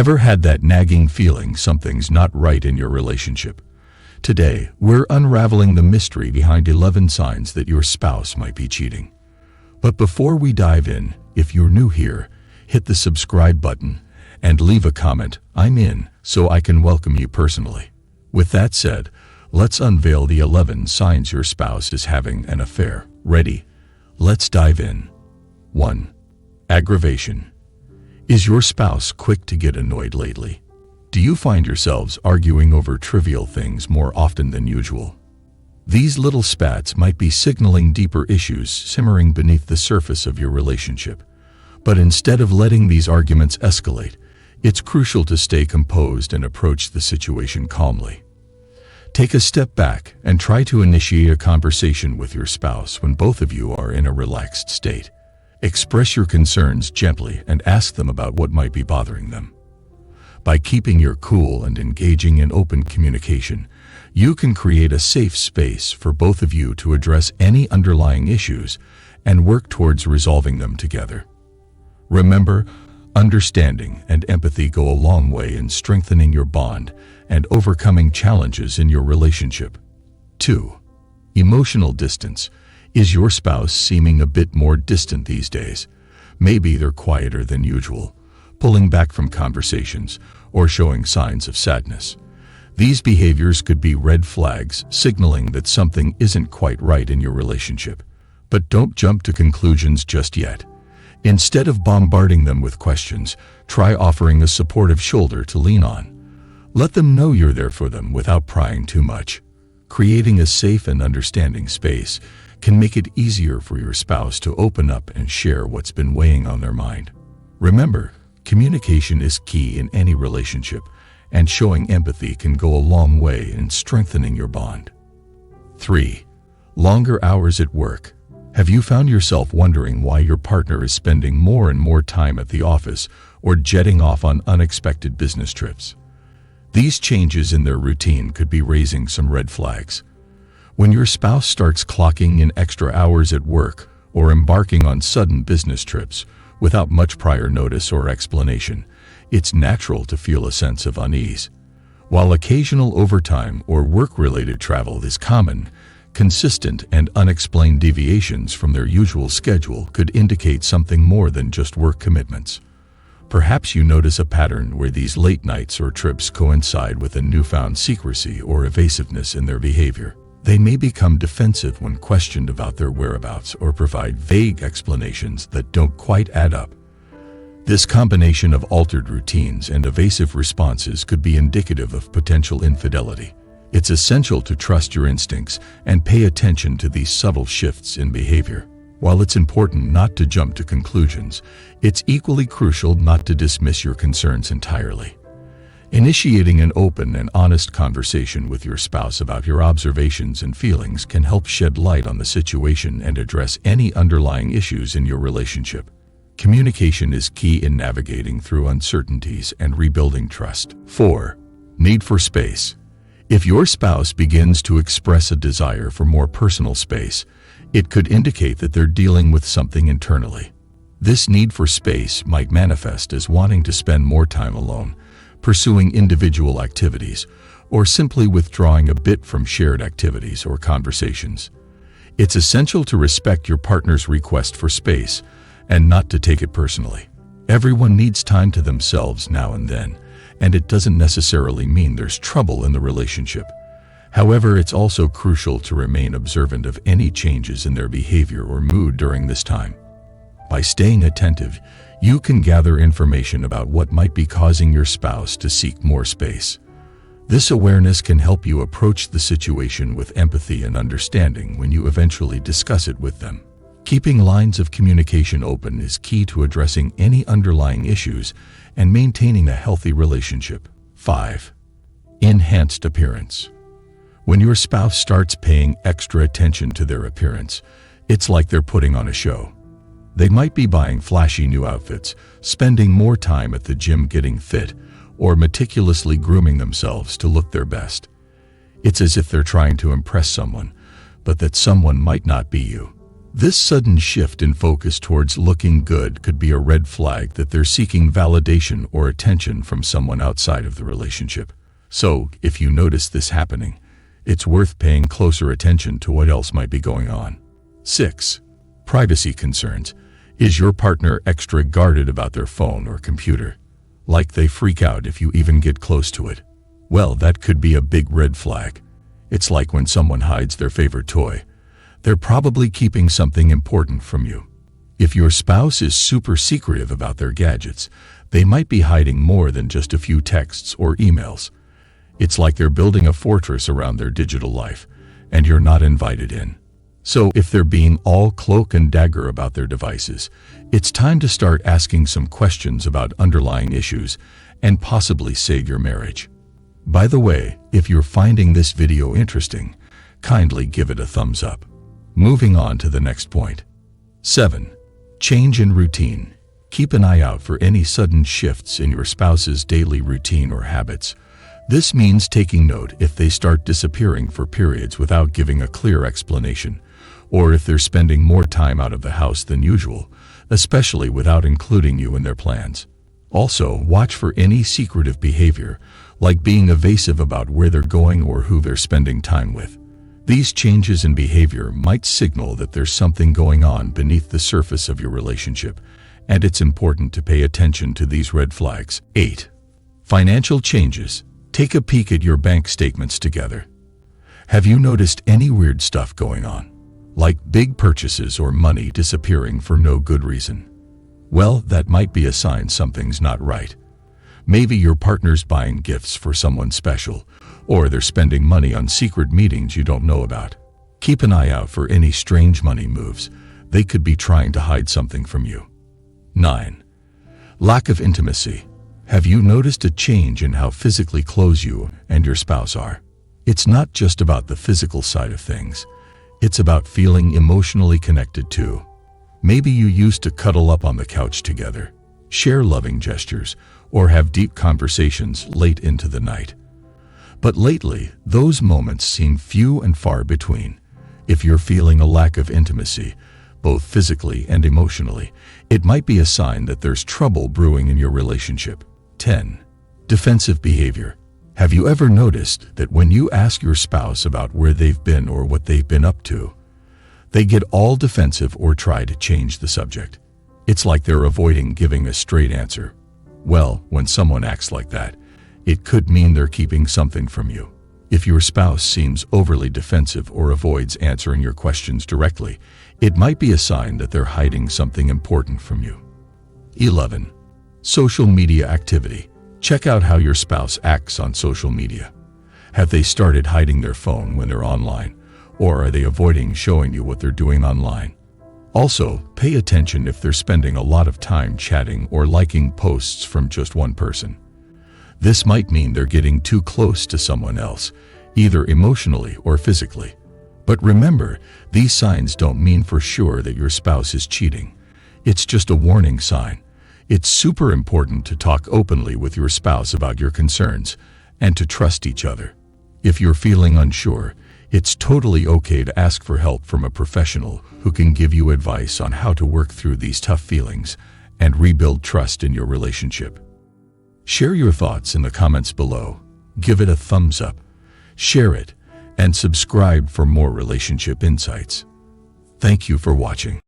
Ever had that nagging feeling something's not right in your relationship? Today, we're unraveling the mystery behind 11 signs that your spouse might be cheating. But before we dive in, if you're new here, hit the subscribe button and leave a comment, "I'm in," so I can welcome you personally. With that said, let's unveil the 11 signs your spouse is having an affair. Ready? Let's dive in. 1. Aggravation. Is your spouse quick to get annoyed lately? Do you find yourselves arguing over trivial things more often than usual? These little spats might be signaling deeper issues simmering beneath the surface of your relationship. But instead of letting these arguments escalate, it's crucial to stay composed and approach the situation calmly. Take a step back and try to initiate a conversation with your spouse when both of you are in a relaxed state. Express your concerns gently and ask them about what might be bothering them. By keeping your cool and engaging in open communication, you can create a safe space for both of you to address any underlying issues and work towards resolving them together. Remember, understanding and empathy go a long way in strengthening your bond and overcoming challenges in your relationship. 2. Emotional distance. Is your spouse seeming a bit more distant these days? Maybe they're quieter than usual, pulling back from conversations, or showing signs of sadness. These behaviors could be red flags signaling that something isn't quite right in your relationship. But don't jump to conclusions just yet. Instead of bombarding them with questions, try offering a supportive shoulder to lean on. Let them know you're there for them without prying too much. Creating a safe and understanding space can make it easier for your spouse to open up and share what's been weighing on their mind. Remember, communication is key in any relationship, and showing empathy can go a long way in strengthening your bond. 3. Longer hours at work. Have you found yourself wondering why your partner is spending more and more time at the office or jetting off on unexpected business trips? These changes in their routine could be raising some red flags. When your spouse starts clocking in extra hours at work or embarking on sudden business trips without much prior notice or explanation, it's natural to feel a sense of unease. While occasional overtime or work-related travel is common, consistent and unexplained deviations from their usual schedule could indicate something more than just work commitments. Perhaps you notice a pattern where these late nights or trips coincide with a newfound secrecy or evasiveness in their behavior. They may become defensive when questioned about their whereabouts or provide vague explanations that don't quite add up. This combination of altered routines and evasive responses could be indicative of potential infidelity. It's essential to trust your instincts and pay attention to these subtle shifts in behavior. While it's important not to jump to conclusions, it's equally crucial not to dismiss your concerns entirely. Initiating an open and honest conversation with your spouse about your observations and feelings can help shed light on the situation and address any underlying issues in your relationship. Communication is key in navigating through uncertainties and rebuilding trust. 4. Need for space. If your spouse begins to express a desire for more personal space, it could indicate that they're dealing with something internally. This need for space might manifest as wanting to spend more time alone, pursuing individual activities, or simply withdrawing a bit from shared activities or conversations. It's essential to respect your partner's request for space and not to take it personally. Everyone needs time to themselves now and then, and it doesn't necessarily mean there's trouble in the relationship. However, it's also crucial to remain observant of any changes in their behavior or mood during this time. By staying attentive, you can gather information about what might be causing your spouse to seek more space. This awareness can help you approach the situation with empathy and understanding when you eventually discuss it with them. Keeping lines of communication open is key to addressing any underlying issues and maintaining a healthy relationship. 5. Enhanced appearance. When your spouse starts paying extra attention to their appearance, it's like they're putting on a show. They might be buying flashy new outfits, spending more time at the gym getting fit, or meticulously grooming themselves to look their best. It's as if they're trying to impress someone, but that someone might not be you. This sudden shift in focus towards looking good could be a red flag that they're seeking validation or attention from someone outside of the relationship. So, if you notice this happening, it's worth paying closer attention to what else might be going on. 6. Privacy concerns. Is your partner extra guarded about their phone or computer? Like they freak out if you even get close to it? Well, that could be a big red flag. It's like when someone hides their favorite toy. They're probably keeping something important from you. If your spouse is super secretive about their gadgets, they might be hiding more than just a few texts or emails. It's like they're building a fortress around their digital life, and you're not invited in. So if they're being all cloak and dagger about their devices, it's time to start asking some questions about underlying issues and possibly save your marriage. By the way, if you're finding this video interesting, kindly give it a thumbs up. Moving on to the next point. 7. Change in routine. Keep an eye out for any sudden shifts in your spouse's daily routine or habits. This means taking note if they start disappearing for periods without giving a clear explanation, or if they're spending more time out of the house than usual, especially without including you in their plans. Also, watch for any secretive behavior, like being evasive about where they're going or who they're spending time with. These changes in behavior might signal that there's something going on beneath the surface of your relationship, and it's important to pay attention to these red flags. 8. Financial changes. Take a peek at your bank statements together. Have you noticed any weird stuff going on? Like big purchases or money disappearing for no good reason? Well, that might be a sign something's not right. Maybe your partner's buying gifts for someone special, or they're spending money on secret meetings you don't know about. Keep an eye out for any strange money moves. They could be trying to hide something from you. 9. Lack of intimacy. Have you noticed a change in how physically close you and your spouse are? It's not just about the physical side of things. It's about feeling emotionally connected too. Maybe you used to cuddle up on the couch together, share loving gestures, or have deep conversations late into the night. But lately, those moments seem few and far between. If you're feeling a lack of intimacy, both physically and emotionally, it might be a sign that there's trouble brewing in your relationship. 10. Defensive behavior. Have you ever noticed that when you ask your spouse about where they've been or what they've been up to, they get all defensive or try to change the subject? It's like they're avoiding giving a straight answer. Well, when someone acts like that, it could mean they're keeping something from you. If your spouse seems overly defensive or avoids answering your questions directly, it might be a sign that they're hiding something important from you. 11. Social media activity. Check out how your spouse acts on social media. Have they started hiding their phone when they're online, or are they avoiding showing you what they're doing online? Also, pay attention if they're spending a lot of time chatting or liking posts from just one person. This might mean they're getting too close to someone else, either emotionally or physically. But remember, these signs don't mean for sure that your spouse is cheating. It's just a warning sign. It's super important to talk openly with your spouse about your concerns and to trust each other. If you're feeling unsure, it's totally okay to ask for help from a professional who can give you advice on how to work through these tough feelings and rebuild trust in your relationship. Share your thoughts in the comments below. Give it a thumbs up, share it, and subscribe for more relationship insights. Thank you for watching.